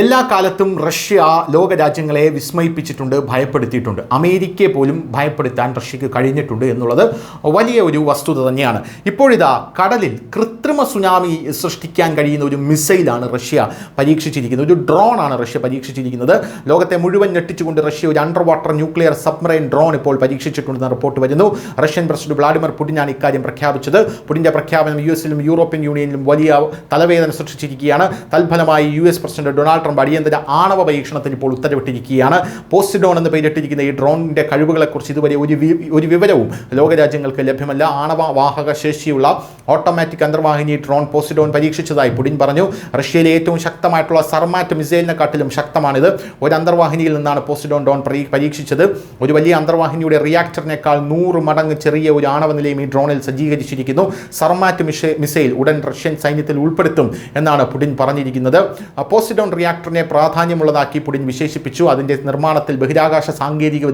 എല്ലാ കാലത്തും റഷ്യ ലോകരാജ്യങ്ങളെ വിസ്മയിപ്പിച്ചിട്ടുണ്ട്, ഭയപ്പെടുത്തിയിട്ടുണ്ട്. അമേരിക്കയെ പോലും ഭയപ്പെടുത്താൻ റഷ്യക്ക് കഴിഞ്ഞിട്ടുണ്ട് എന്നുള്ളത് വലിയ ഒരു വസ്തുത തന്നെയാണ്. ഇപ്പോഴിതാ കടലിൽ കൃത്രിമ സുനാമി സൃഷ്ടിക്കാൻ കഴിയുന്ന ഒരു മിസൈലാണ് റഷ്യ പരീക്ഷിച്ചിരിക്കുന്നത്. ഒരു ഡ്രോണാണ് റഷ്യ പരീക്ഷിച്ചിരിക്കുന്നത്. ലോകത്തെ മുഴുവൻ ഞെട്ടിച്ചുകൊണ്ട് റഷ്യ ഒരു under water nuclear submarine drone ഇപ്പോൾ പരീക്ഷിച്ചിട്ടുണ്ടെന്ന് റിപ്പോർട്ട് വരുന്നു. റഷ്യൻ പ്രസിഡന്റ് വ്ളാഡിമിർ പുടിനാണ് ഇക്കാര്യം പ്രഖ്യാപിച്ചത്. പുടിൻ്റെ പ്രഖ്യാപനം US-ലും യൂറോപ്യൻ യൂണിയനിലും വലിയ തലവേദന സൃഷ്ടിച്ചിരിക്കുകയാണ്. തൽഫലമായി US പ്രസിഡന്റ് ഡൊണാൾഡ് ട്രംപ് അടിയന്തര ആണവ പരീക്ഷണത്തിന് ഇപ്പോൾ ഉത്തരവിട്ടിരിക്കുകയാണ്. പോസിഡോൺ എന്ന് പേരിട്ടിരിക്കുന്ന ഈ ഡ്രോണിൻ്റെ കഴിവുകളെക്കുറിച്ച് ഇതുവരെ ഒരു വിവരവും ലോകരാജ്യങ്ങൾക്ക് ലഭ്യമല്ല. ആണവ വാഹക ശേഷിയുള്ള ഓട്ടോമാറ്റിക് അന്തർവാഹിനി ഡ്രോൺ പോസിഡോൺ പരീക്ഷിച്ചതായി പുടിൻ പറഞ്ഞു. റഷ്യയിലെ ഏറ്റവും ശക്തമായിട്ടുള്ള സർമാറ്റ് മിസൈലിനെക്കാട്ടിലും ശക്തമാണിത്. ഒരു അന്തർവാഹിനിയിൽ നിന്നാണ് പോസിഡോൺ ഡ്രോൺ പരീക്ഷിച്ചത്. ഒരു വലിയ അന്തർവാഹിനിയുടെ റിയാക്ടറിനേക്കാൾ 100 മടങ്ങ് ചെറിയ ഒരു ആണവ നിലയം ഈ ഡ്രോണിൽ സജ്ജീകരിച്ചിരിക്കുന്നു. സർമാറ്റ് മിസൈൽ ഉടൻ റഷ്യൻ സൈന്യത്തിൽ ഉൾപ്പെടുത്തും എന്നാണ് പുടിൻ പറഞ്ഞിരിക്കുന്നത്. പോസിഡോൺ റിയാക്ടറിനെ പ്രാധാന്യമുള്ളതാക്കി പുടിൻ വിശേഷിപ്പിച്ചു. അതിൻ്റെ നിർമ്മാണത്തിൽ ബഹിരാകാശ സാങ്കേതിക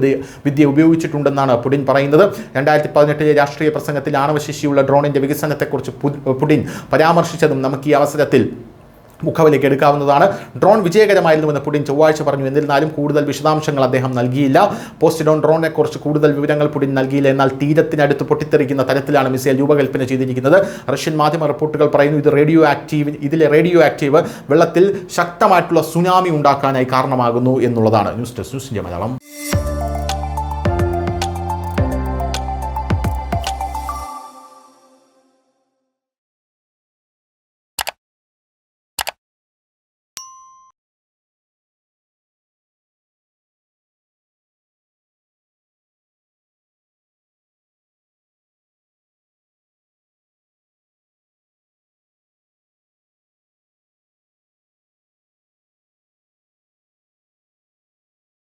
വിദ്യ ഉപയോഗിച്ചിട്ടുണ്ടെന്നാണ് പുടിൻ പറയുന്നത്. 2018 രാഷ്ട്രീയ പ്രസംഗത്തിൽ ആണവശേഷിയുള്ള ഡ്രോണിൻ്റെ വികസനത്തെക്കുറിച്ച് പുടിൻ പരാമർശിച്ചതും നമുക്ക് ഈ അവസരത്തിൽ മുഖവിലേക്ക് എടുക്കാവുന്നതാണ്. ഡ്രോൺ വിജയകരമായിരുന്നുവെന്ന് പുടിൻ ചൊവ്വാഴ്ച പറഞ്ഞു. എന്നിരുന്നാലും കൂടുതൽ വിശദാംശങ്ങൾ അദ്ദേഹം നൽകിയില്ല. പോസിഡോൺ ഡ്രോണിനെക്കുറിച്ച് കൂടുതൽ വിവരങ്ങൾ പുടിൻ നൽകിയില്ല. എന്നാൽ തീരത്തിനടുത്ത് പൊട്ടിത്തെറിക്കുന്ന തരത്തിലാണ് മിസൈൽ രൂപകൽപ്പന ചെയ്തിരിക്കുന്നത്. റഷ്യൻ മാധ്യമ റിപ്പോർട്ടുകൾ പറയുന്നു ഇതിലെ റേഡിയോ ആക്റ്റീവ് വെള്ളത്തിൽ ശക്തമായിട്ടുള്ള സുനാമി ഉണ്ടാക്കാനായി കാരണമാകുന്നു എന്നുള്ളതാണ്. News desk news India Malayalam.